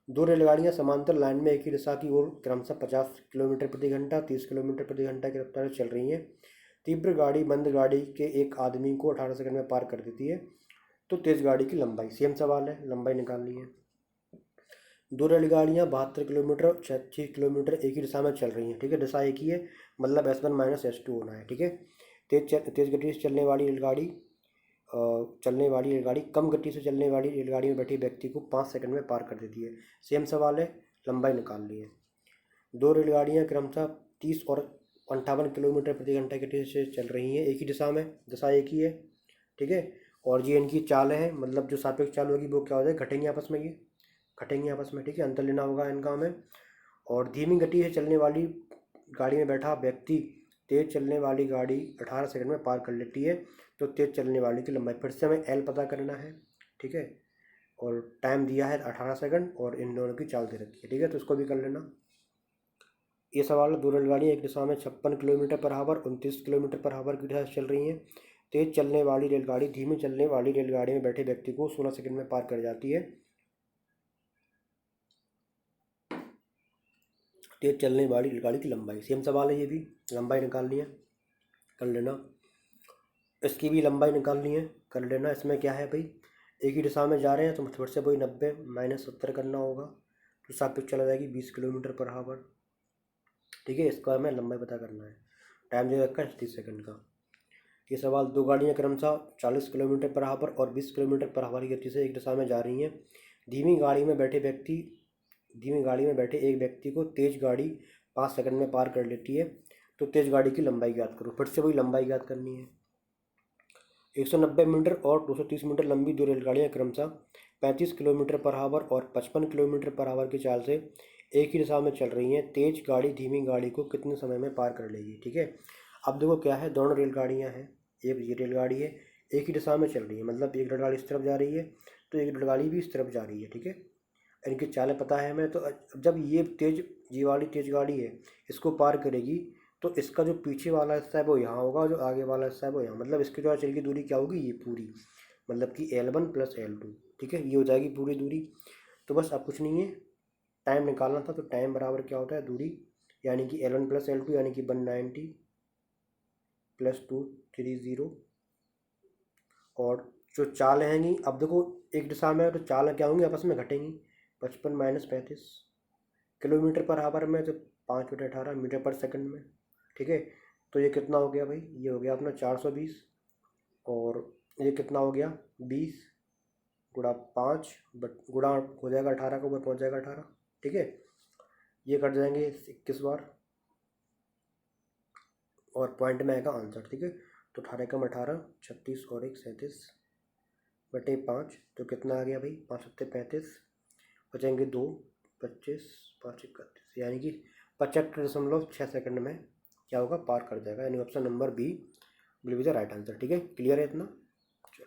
2 रेलगाड़ियाँ समांतर लाइन में एक ही दिशा की ओर क्रमशः 50 किलोमीटर प्रति घंटा 30 किलोमीटर प्रति घंटा की रफ्तार से चल रही हैं। तीव्र गाड़ी मंद गाड़ी के एक आदमी को 18 सेकंड में पार कर देती है। तो तेज गाड़ी की लंबाई, सेम सवाल है, लंबाई निकालनी है। 2 रेलगाड़ियाँ 72 किलोमीटर 36 किलोमीटर एक ही दिशा में चल रही हैं, ठीक है, दिशा एक ही है, मतलब S1 - S2 होना है, ठीक है। तेज गति से चलने वाली रेलगाड़ी कम गति से चलने वाली रेलगाड़ी में बैठे व्यक्ति को 5 सेकंड में पार कर देती है। सेम सवाल है, लंबाई निकालनी है। 2 रेलगाड़ियाँ क्रमशः 30 और 58 किलोमीटर प्रति घंटा की गति से चल रही हैं, एक ही दिशा में, दिशा एक ही है, ठीक है। और ये इनकी चाल है, मतलब जो सापेक्ष चाल होगी वो क्या हो जाएगी, घटेंगे आपस में, ये घटेंगे आपस में, ठीक है, अंतर लेना होगा इनका हमें। और धीमी गति से चलने वाली गाड़ी में बैठा व्यक्ति तेज चलने वाली गाड़ी 18 सेकंड में पार कर लेती है। तो तेज चलने वाली की लंबाई फिर से हमें L पता करना है, ठीक है, और टाइम दिया है 18 सेकंड, और इन दोनों की चाल दे रखी है, ठीक है। तो इसको भी कर लेना। ये सवाल है, 2 रेलगाड़ियाँ एक दिशा में 56 kilometre per our 29 kilometre per our की दिशा से चल रही हैं। तेज चलने वाली रेलगाड़ी धीमी चलने वाली रेलगाड़ी में बैठे व्यक्ति को 16 सेकंड में पार कर जाती है। तेज चलने वाली रेलगाड़ी की लंबाई, सेम सवाल है, ये भी लंबाई निकालनी है, कर लेना। इसकी भी लंबाई निकालनी है, कर लेना। इसमें क्या है भाई, एक ही दिशा में जा रहे हैं तो फिर से वही 90 - 70 करना होगा, तो सापेक्ष चला जाएगी 20 किलोमीटर पर आवर, ठीक है। इसका हमें लंबाई पता करना है, टाइम दे रखा है 30 सेकंड का। ये सवाल, 2 गाड़ियाँ क्रमशः 40 किलोमीटर पर आवर और 20 किलोमीटर पर आवर की गति से एक दिशा में जा रही हैं। धीमी गाड़ी में बैठे एक व्यक्ति को तेज गाड़ी 5 सेकंड में पार कर लेती है। तो तेज गाड़ी की लंबाई ज्ञात करो, फिर से वही लंबाई ज्ञात करनी है। 190 मीटर और 230 मीटर लंबी 2 रेलगाड़ियाँ क्रमशः 35 किलोमीटर पर आवर और 55 किलोमीटर पर आवर की चाल से एक ही दिशा में चल रही हैं। तेज गाड़ी धीमी गाड़ी को कितने समय में पार कर लेगी, ठीक है। अब देखो क्या है, दोनों रेलगाड़ियाँ हैं, एक ये रेलगाड़ी है, एक ही दिशा में चल रही है, मतलब एक रेलगाड़ी इस तरफ जा रही है तो एक रेलगाड़ी भी इस तरफ जा रही है, ठीक है। इनकी चालें पता है हमें, तो जब ये वाली तेज गाड़ी है इसको पार करेगी, तो इसका जो पीछे वाला हिस्सा है वो यहाँ होगा, जो आगे वाला हिस्सा है वो यहाँ, मतलब इसकी जो चल की दूरी क्या होगी, ये पूरी, मतलब कि L1 + L2, ठीक है, ये हो जाएगी पूरी दूरी। तो बस अब कुछ नहीं है, टाइम निकालना था। तो टाइम बराबर क्या होता है, दूरी, यानी कि L1 + L2 यानी कि 190 + 230। और जो चाल रहेंगी, अब देखो एक दिशा में है तो चाल क्या होंगी, आपस में घटेंगी। 55 - 35 किलोमीटर पर आवर में, तो 5/18 मीटर पर सेकंड में। ठीक है, तो ये कितना हो गया भाई, ये हो गया अपना 420। और ये कितना हो गया, 20 गुणा 5 बट गुणा हो जाएगा 18 का, ऊपर पहुँच जाएगा 18। ठीक है, ये कट जाएंगे 21 बार और पॉइंट में आएगा आंसर। ठीक है, तो 18 कम 18, 36 और 1 37 बटे 5, तो कितना आ गया भाई, 5 7 35, बचेंगे 2, 25 5 31, यानी कि 75.6 सेकंड में क्या होगा, पार कर जाएगा। यानी option number B will be the right answer. ठीक है, क्लियर है इतना। चलो,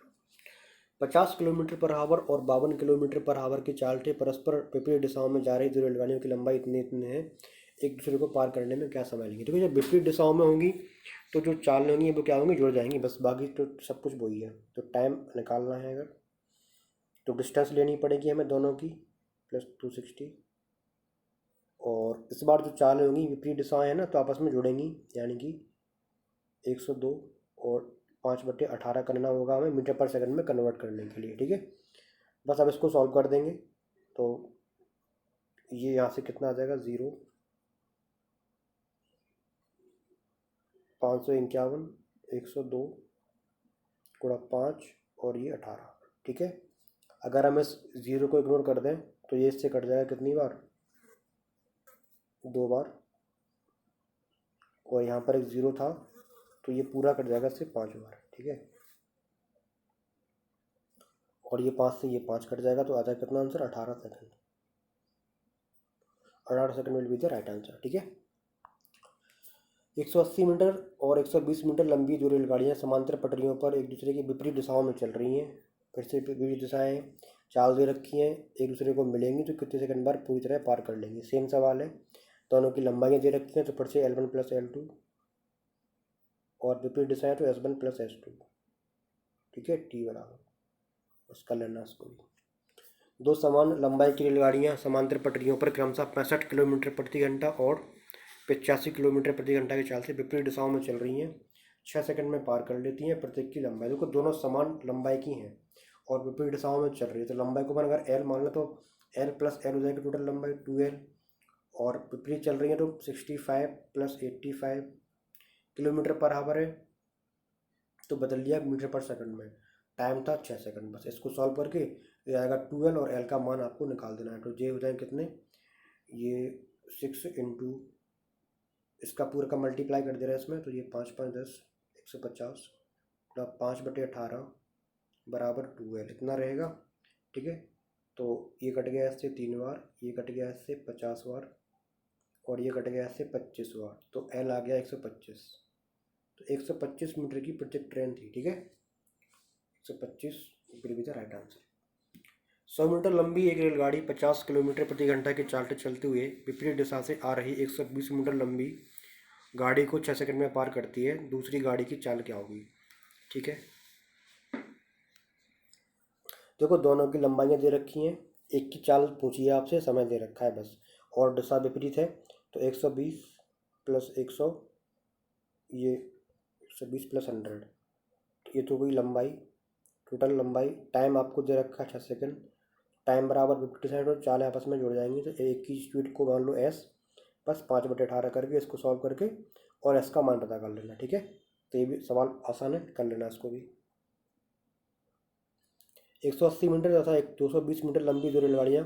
50 किलोमीटर पर आवर और 52 किलोमीटर पर आवर की चाल से परस्पर विपरीत दिशाओं में जा रही दो रेलगाड़ियों की लंबाई इतनी इतनी है, एक दूसरे को पार करने में क्या समय लेंगे। देखो, जब विपरीत दिशाओं में होंगी तो जो चाल होंगी वो क्या होंगी, जुड़ जाएंगी बस, बाकी तो सब कुछ वही है। तो टाइम निकालना है अगर, तो डिस्टेंस लेनी पड़ेगी हमें दोनों की, +260। और इस बार जो चाल होंगी विपरीत दिशाएं हैं ना, तो आपस में जुड़ेंगी, यानी कि 102 और 5/18 करना होगा हमें मीटर पर सेकंड में कन्वर्ट करने के लिए। ठीक है, बस अब इसको सॉल्व कर देंगे तो ये यहाँ से कितना आ जाएगा, 0, 551, 102 गुणा 5 और ये 18। ठीक है, अगर हम इस 0 को इग्नोर कर दें तो ये इससे कट जाएगा कितनी बार, 2 बार। और यहाँ पर एक 0 था तो ये पूरा कट जाएगा इससे 5 बार। ठीक है, और ये 5 से ये 5 कट जाएगा, तो आ जाएगा कितना answer, 18 second. 18 second will be the right answer. ठीक है, 180 मीटर और 120 मीटर लंबी जो रेलगाड़ियाँ समांतर पटरियों पर एक दूसरे की विपरीत दिशाओं में चल रही हैं, फिर से विपरीत दिशाएं चाल दे रखी हैं, एक दूसरे को मिलेंगी तो कितने सेकंड बार पूरी तरह पार कर लेंगी। सेम सवाल है, दोनों की लंबाइयाँ दे रखी हैं, तो फिर से L1 + L2 और विपरीत दिशाएं तो S1 + S2। ठीक है, T बराबर उसका लेना इसको भी। दो समान लंबाई की रेलगाड़ियाँ समांतर पटरियों पर क्रमशः 65 किलोमीटर प्रति घंटा और 85 किलोमीटर प्रति घंटा की चाल से विपरीत दिशाओं में चल रही हैं, 6 सेकंड में पार कर लेती हैं। प्रत्येक की लंबाई, देखो दोनों समान लंबाई की हैं और विपरीत दिशाओं में चल रही है, तो लंबाई को अपन अगर L मान लो तो L + L हो जाएगी टोटल लंबाई 2L। और विपरीत चल रही है तो 65 + 85 किलोमीटर पर आवर है, तो बदल लिया मीटर पर सेकंड में। टाइम था 6 सेकंड। बस इसको सॉल्व करके ये आएगा 2L और L का मान आपको निकाल देना है। तो ये हो जाए कितने, ये 6 इंटू इसका पूरा का मल्टीप्लाई कर दे रहा है इसमें, तो ये 5 5 10 150 5/18 बराबर 2L इतना रहेगा। ठीक है, तो ये कट गया इससे 3 बार, ये कट गया इससे 50 बार और ये कट गया इससे 25 बार, तो L आ गया 125। तो 125 मीटर की प्रत्येक ट्रेन थी। ठीक है, 125 will be the right answer. 100 metre लंबी एक रेलगाड़ी 50 किलोमीटर प्रति घंटा की चाल से चलते हुए विपरीत दिशा से आ रही 120 मीटर लंबी गाड़ी को 6 सेकंड में पार करती है, दूसरी गाड़ी की चाल क्या होगी। ठीक है, देखो दोनों की लंबाइयाँ दे रखी हैं, एक की चाल पूछी है आपसे, समय दे रखा है बस, और दिशा विपरीत है। तो 120 + 100, ये 120 + 100, ये तो हुई लंबाई, टोटल लंबाई। टाइम आपको दे रखा है 6 सेकंड। टाइम बराबर 50 और चाल आपस में जुड़ जाएंगी, तो एक की स्पीड को मान लो S, बस 5/18 करके इसको सॉल्व करके और S का मान पता कर लेना। ठीक है, तो ये भी सवाल आसान है, कर लेना इसको भी। 180 मीटर तथा 220 मीटर लंबी जो रेलगाड़ियाँ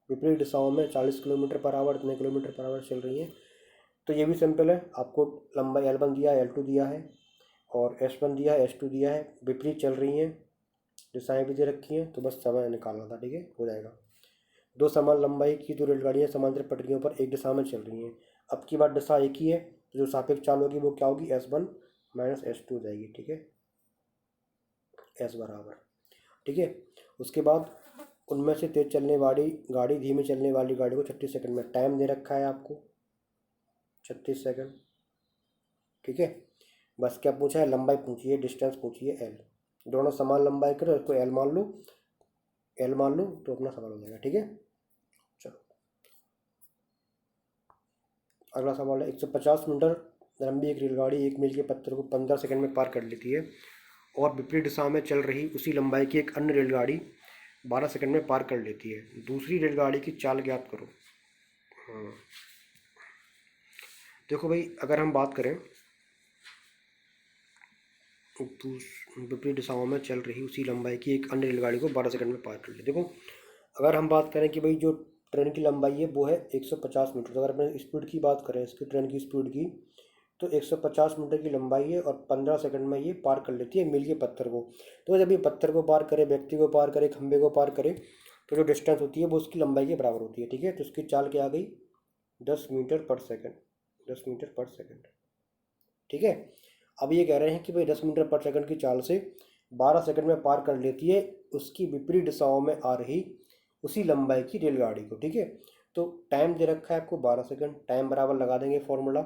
विपरीत दिशाओं में 40 किलोमीटर पर आवर इतने किलोमीटर पर आवर चल रही हैं, तो ये भी सिंपल है। आपको लंबाई L1 दिया है, L2 दिया है और S1 दिया है, S2 दिया है, विपरीत चल रही हैं, दिशाएं भी दे रखी हैं, तो बस समय निकालना था। ठीक है, हो जाएगा। दो समान लंबाई की दो रेलगाड़ियाँ समांतर पटरियों पर एक दिशा में चल रही हैं, अब की बार दिशा एक ही है, तो जो सापेक्ष चाल होगी वो क्या होगी, S1 - S2 हो जाएगी। ठीक है, S बराबर। ठीक है, उसके बाद उनमें से तेज चलने वाली गाड़ी धीमे चलने वाली गाड़ी को 36 सेकंड में, टाइम दे रखा है आपको 36 सेकंड। ठीक है, बस क्या पूछा है, लंबाई पूछी है, डिस्टेंस पूछी है L, दोनों समान लंबाई करो, इसको L मान लो, L मान लो तो अपना सवाल हो जाएगा। ठीक है, अगला सवाल है 150 मीटर लंबी एक रेलगाड़ी 1 मील के पत्थर को 15 सेकंड में पार कर लेती है और विपरीत दिशा में चल रही उसी लंबाई की एक अन्य रेलगाड़ी 12 सेकंड में पार कर लेती है। दूसरी रेलगाड़ी की चाल ज्ञात करो। हाँ, देखो भाई, अगर हम बात करें विपरीत दिशाओं में चल रही उसी लंबाई की एक अन्य रेलगाड़ी को 12 सेकंड में पार कर ले। देखो, अगर हम बात करें कि भाई जो ट्रेन की लंबाई है वो है 150 मीटर, तो अगर अपने स्पीड की बात करें इसकी ट्रेन की स्पीड की, तो 150 मीटर की लंबाई है और 15 सेकंड में ये पार कर लेती है मील के पत्थर को। तो जब ये पत्थर को पार करे, व्यक्ति को पार करे, खंभे को पार करे, तो जो डिस्टेंस होती है वो उसकी लंबाई के बराबर होती है। ठीक है, तो उसकी चाल क्या आ गई? 10 मीटर पर सेकंड। 10 मीटर पर सेकंड। ठीक है, अब ये कह रहे हैं कि भाई 10 मीटर पर सेकंड की चाल से 12 सेकंड में पार कर लेती है उसकी विपरीत दिशाओं में आ रही उसी लंबाई की रेलगाड़ी को। ठीक है, तो टाइम दे रखा है आपको 12 सेकंड। टाइम बराबर लगा देंगे फॉर्मूला,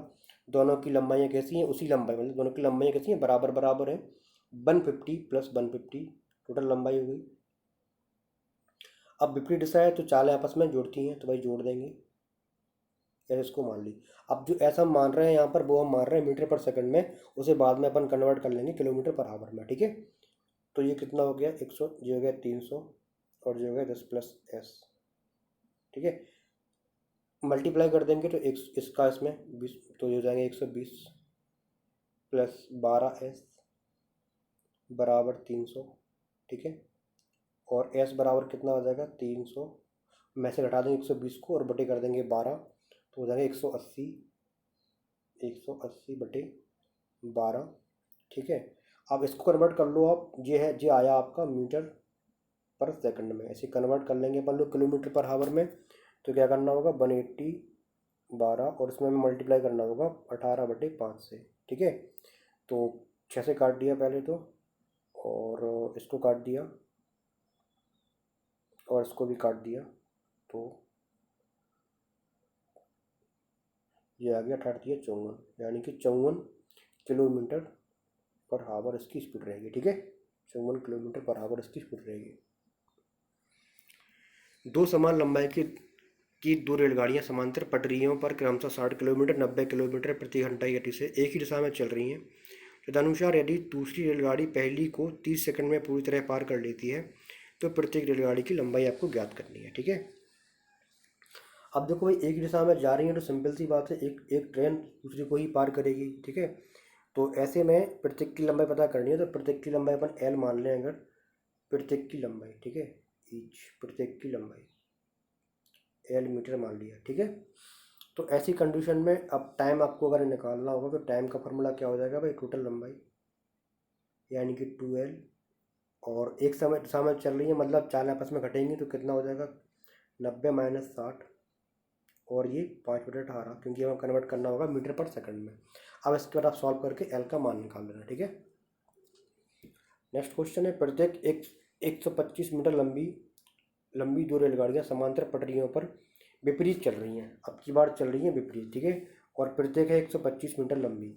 दोनों की लंबाइयाँ कैसी हैं? उसी लंबाई, मतलब दोनों की लंबाइयाँ कैसी हैं? बराबर बराबर है। 150 प्लस 150 टोटल लंबाई हो गई। अब विपरीत दिशा है तो चालें आपस में जुड़ती हैं, तो भाई जोड़ देंगे। ऐसे इसको मान ली। अब जो ऐसा हम मान रहे हैं यहाँ पर वो हम मान रहे हैं मीटर पर सेकंड में, उसे बाद में अपन कन्वर्ट कर लेंगे किलोमीटर पर आवर में। ठीक है, तो ये कितना हो गया? 100, ये हो गया 300 और ये हो गया 10 प्लस एस। ठीक है, मल्टीप्लाई कर देंगे तो इसका इसमें 20, तो ये हो जाएंगे 120 प्लस 12s बराबर 300। ठीक है, और s बराबर कितना हो जाएगा? 300 में से घटा देंगे 120 को और बटे कर देंगे 12, तो हो जाएगा 180। 180 बटे 12। ठीक है, अब इसको कन्वर्ट कर लो आप। ये है, ये आया आपका मीटर पर सेकंड में। ऐसे कन्वर्ट कर लेंगे अपन लोग किलोमीटर पर आवर में। तो क्या करना होगा? 180 12 और इसमें हमें मल्टीप्लाई करना होगा 18 बटे 5 से। ठीक है, तो 6 से काट दिया पहले तो, और इसको काट दिया और इसको भी काट दिया, तो ये आ गया 58 यानी कि 54 किलोमीटर पर आवर इसकी स्पीड रहेगी। ठीक है, 54 किलोमीटर पर आवर इसकी स्पीड रहेगी। दो समान लंबाई की दो रेलगाड़ियां समांतर पटरियों पर क्रमशः 60 किलोमीटर 90 किलोमीटर प्रति घंटा की गति से एक ही दिशा में चल रही हैं। तदनुसार यदि दूसरी रेलगाड़ी पहली को 30 सेकंड में पूरी तरह पार कर लेती है तो प्रत्येक रेलगाड़ी की लंबाई आपको ज्ञात करनी है। ठीक है, अब देखो भाई, एक ही दिशा में जा रही है तो सिंपल सी बात है, एक ट्रेन दूसरी को ही पार करेगी। ठीक है, तो ऐसे में प्रत्येक की लंबाई पता करनी है, तो प्रत्येक की लंबाई अपन एल मान लें अगर, प्रत्येक की लंबाई। ठीक है, ईच प्रत्येक की लंबाई एल मीटर मान लिया। ठीक है, तो ऐसी कंडीशन में अब टाइम आपको अगर निकालना होगा तो टाइम का फॉर्मूला क्या हो जाएगा भाई? टोटल लंबाई यानी कि 2L, और एक समय चल रही है मतलब चाल आपस में घटेंगी तो कितना हो जाएगा? 90 माइनस 60 और ये 5/18, क्योंकि हमें कन्वर्ट करना होगा मीटर पर सेकंड में। अब इसके बाद आप सॉल्व करके एल का मान निकाल देना। ठीक है, नेक्स्ट क्वेश्चन है, प्रत्येक 125 मीटर लंबी दो रेलगाड़ियां समांतर पटरियों पर विपरीत चल रही हैं। अब की बार चल रही हैं विपरीत। ठीक है, और प्रत्येक है 125 मीटर लंबी।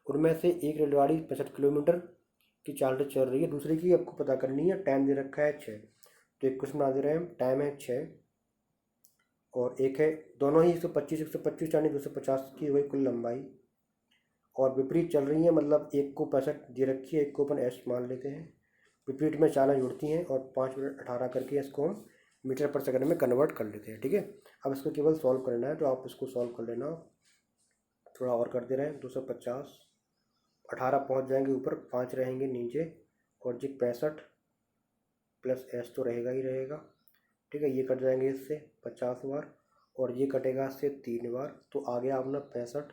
उनमें से एक रेलगाड़ी 65 किलोमीटर की चाल से चल रही है, दूसरे की आपको पता करनी है। टाइम दे रखा है 6, तो एक क्वेश्चन बना दे रहे हैं हम। टाइम है 6 और एक है, दोनों ही 125 यानी 250 की हुई कुल लंबाई, और विपरीत चल रही है मतलब एक को 65 दे रखी है, एक को अपन एस मान लेते हैं। विपरीत में चालें जुड़ती हैं और 5/18 करके इसको हम मीटर पर सेकंड में कन्वर्ट कर लेते हैं। ठीक है, अब इसको केवल सॉल्व करना है, तो आप इसको सॉल्व कर लेना। थोड़ा और कर दे रहे हैं, 250 18 पहुँच जाएंगे ऊपर, 5 रहेंगे नीचे, और जी 65 प्लस एस तो रहेगा ही रहेगा। ठीक है, ये कट जाएंगे इससे 50 बार, और ये कटेगा इससे 3 बार, तो आ गया अपना 65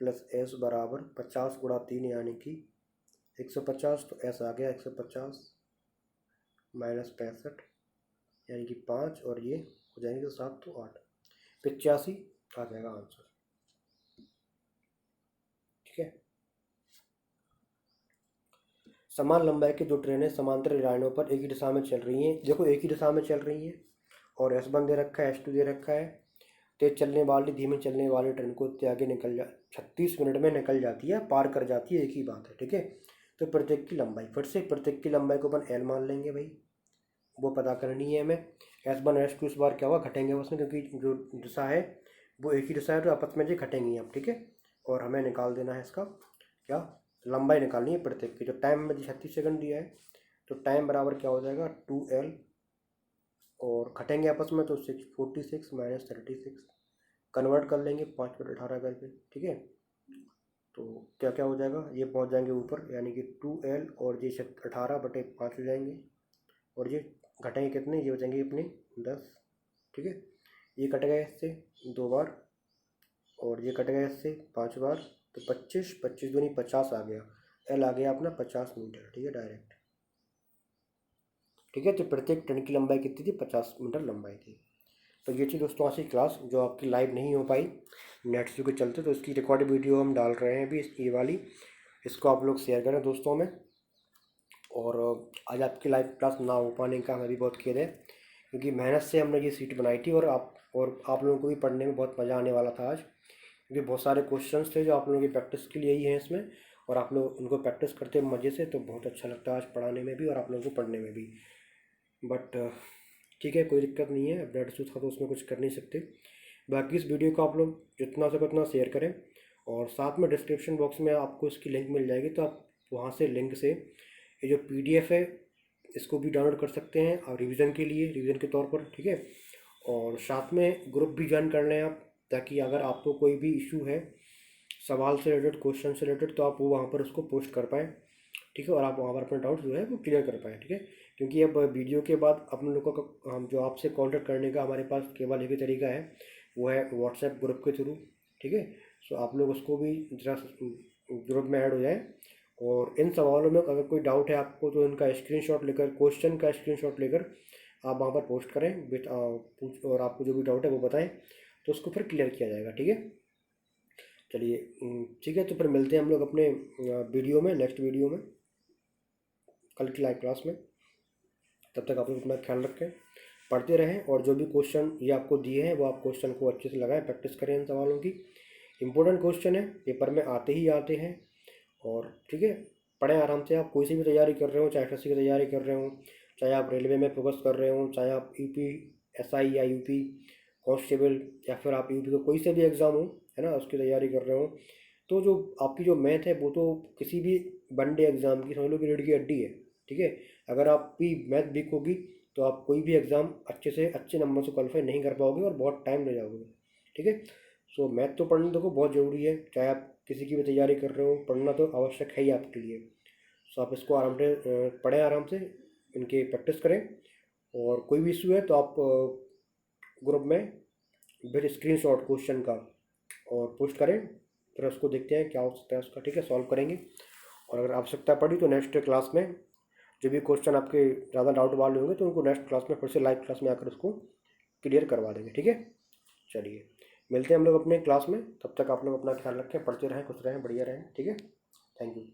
प्लस एस बराबर 50 गुणा 3 यानी कि 150। तो एस आ गया 150 माइनस 65 यानी कि 5, और ये हो जाएंगे तो 7 तो 8, 85 आ जाएगा आंसर। ठीक है, समान लंबाई की दो ट्रेनें समांतर लाइनों पर एक ही दिशा में चल रही हैं। देखो, एक ही दिशा में चल रही हैं और S1 दे रखा है, S2 दे रखा है। तेज चलने वाली धीमे चलने वाली ट्रेन को आगे 36 मिनट में निकल जाती है, पार कर जाती है, एक ही बात है। ठीक है, तो प्रत्येक की लंबाई, फिर से प्रत्येक की लंबाई को अपन L मान लेंगे भाई, वो पता करनी है हमें। S1 और S2 इस बार क्या हुआ? घटेंगे उसमें, क्योंकि जो दिशा है वो एक ही दिशा है तो आपस में जी घटेंगी अब, ठीक है। और हमें निकाल देना है इसका क्या, लंबाई निकालनी है प्रत्येक की। जो टाइम में 36 सेकंड दिया है तो टाइम बराबर क्या हो जाएगा 2L, और घटेंगे आपस में तो 46 माइनस 36, कन्वर्ट कर लेंगे 5/18 करके, ठीक है। तो क्या क्या हो जाएगा, ये पहुंच जाएंगे ऊपर, यानी कि 2L और ये 18/5 हो जाएंगे, और ये घटेंगे कितने, ये हो जाएंगे अपने 10, ठीक है। ये कट गया इससे 2 बार, और ये कट गया इससे 5 बार, तो 25, 25 दूनी 50 आ गया, एल आ गया अपना 50 मीटर, ठीक है, डायरेक्ट, ठीक है। तो प्रत्येक ट्रेन की लंबाई कितनी थी, 50 मीटर लंबाई थी। तो ये थी दोस्तों आज की क्लास, जो आपकी लाइव नहीं हो पाई नेट इशू के चलते, तो इसकी रिकॉर्ड वीडियो हम डाल रहे हैं अभी, ये वाली, इसको आप लोग शेयर करें दोस्तों में। और आज आपकी लाइव क्लास ना हो पाने का हमें भी बहुत खेद है, क्योंकि मेहनत से हमने ये सीट बनाई थी, और आप लोगों को भी पढ़ने में बहुत मज़ा आने वाला था आज, क्योंकि बहुत सारे क्वेश्चंस थे जो आप लोगों की प्रैक्टिस के लिए ही हैं इसमें, और आप लोग उनको प्रैक्टिस करते हैं मज़े से, तो बहुत अच्छा लगता है आज पढ़ाने में भी और आप लोगों को पढ़ने में भी। बट ठीक है, कोई दिक्कत नहीं है, ब्लड इशू था तो उसमें कुछ कर नहीं सकते। बाकी इस वीडियो को आप लोग जितना से उतना शेयर करें, और साथ में डिस्क्रिप्शन बॉक्स में आपको इसकी लिंक मिल जाएगी, तो आप वहाँ से लिंक से ये जो PDF है इसको भी डाउनलोड कर सकते हैं, और रिवीजन के लिए, रिवीजन के तौर पर, ठीक है। और साथ में ग्रुप भी ज्वाइन कर लें आप, ताकि अगर आपको कोई भी इशू है सवाल से रिलेटेड, क्वेश्चन से रिलेटेड, तो आप वो वहाँ पर उसको पोस्ट कर पाएँ, ठीक है, और आप वहाँ पर अपना डाउट जो है वो क्लियर कर पाएँ, ठीक है। क्योंकि अब वीडियो के बाद अपने लोगों का हम जो आपसे कॉन्टेक्ट करने का हमारे पास केवल एक ही तरीका है, वो है व्हाट्सएप ग्रुप के थ्रू, ठीक है। सो आप लोग उसको भी जरा ग्रुप में ऐड हो जाएं, और इन सवालों में अगर कोई डाउट है आपको तो इनका स्क्रीनशॉट लेकर, क्वेश्चन का स्क्रीनशॉट लेकर आप वहाँ पर पोस्ट करें और आपको जो भी डाउट है वो बताएं, तो उसको फिर क्लियर किया जाएगा, ठीक है। चलिए, ठीक है, तो फिर मिलते हैं हम लोग अपने वीडियो में, नेक्स्ट वीडियो में, कल की लाइव क्लास में। तब तक आप लोग अपना ख्याल रखें, पढ़ते रहें, और जो भी क्वेश्चन ये आपको दिए हैं वो आप क्वेश्चन को अच्छे से लगाएं, प्रैक्टिस करें इन सवालों की। इंपॉर्टेंट क्वेश्चन है, पेपर में आते ही आते हैं, और ठीक है, पढ़ें आराम से। आप कोई सी भी तैयारी कर रहे हो, चाहे SSC की तैयारी कर रहे हो, चाहे आप रेलवे में फोकस कर रहे हो, चाहे आप UP SI या UP कांस्टेबल, या फिर आप UP का कोई से भी एग्ज़ाम हो, है ना, उसकी तैयारी कर रहे हो, तो जो आपकी जो मैथ है वो तो किसी भी वनडे एग्ज़ाम की समझ लो कि रीढ़ की हड्डी है, ठीक है। अगर आपकी मैथ वीक होगी तो आप कोई भी एग्ज़ाम अच्छे से अच्छे नंबर से क्वालिफाई नहीं कर पाओगे और बहुत टाइम ले जाओगे, ठीक है। सो मैथ तो पढ़ना देखो बहुत ज़रूरी है, चाहे आप किसी की भी तैयारी कर रहे हो, पढ़ना तो आवश्यक है ही आपके लिए। सो आप इसको आराम से पढ़ें, आराम से इनकी प्रैक्टिस करें, और कोई भी इशू है तो आप ग्रुप में फिर स्क्रीनशॉट क्वेश्चन का और पोस्ट करें, फिर उसको देखते हैं क्या हो सकता है उसका, ठीक है, सॉल्व करेंगे। और अगर आवश्यकता पड़ी तो नेक्स्ट क्लास में जो भी क्वेश्चन आपके ज़्यादा डाउट वाले होंगे तो उनको नेक्स्ट क्लास में फिर से लाइव क्लास में आकर उसको क्लियर करवा देंगे, ठीक है। चलिए, मिलते हैं हम लोग अपने क्लास में, तब तक आप लोग अपना ख्याल रखें, पढ़ते रहें, खुश रहें, बढ़िया रहें, ठीक है। Thank you.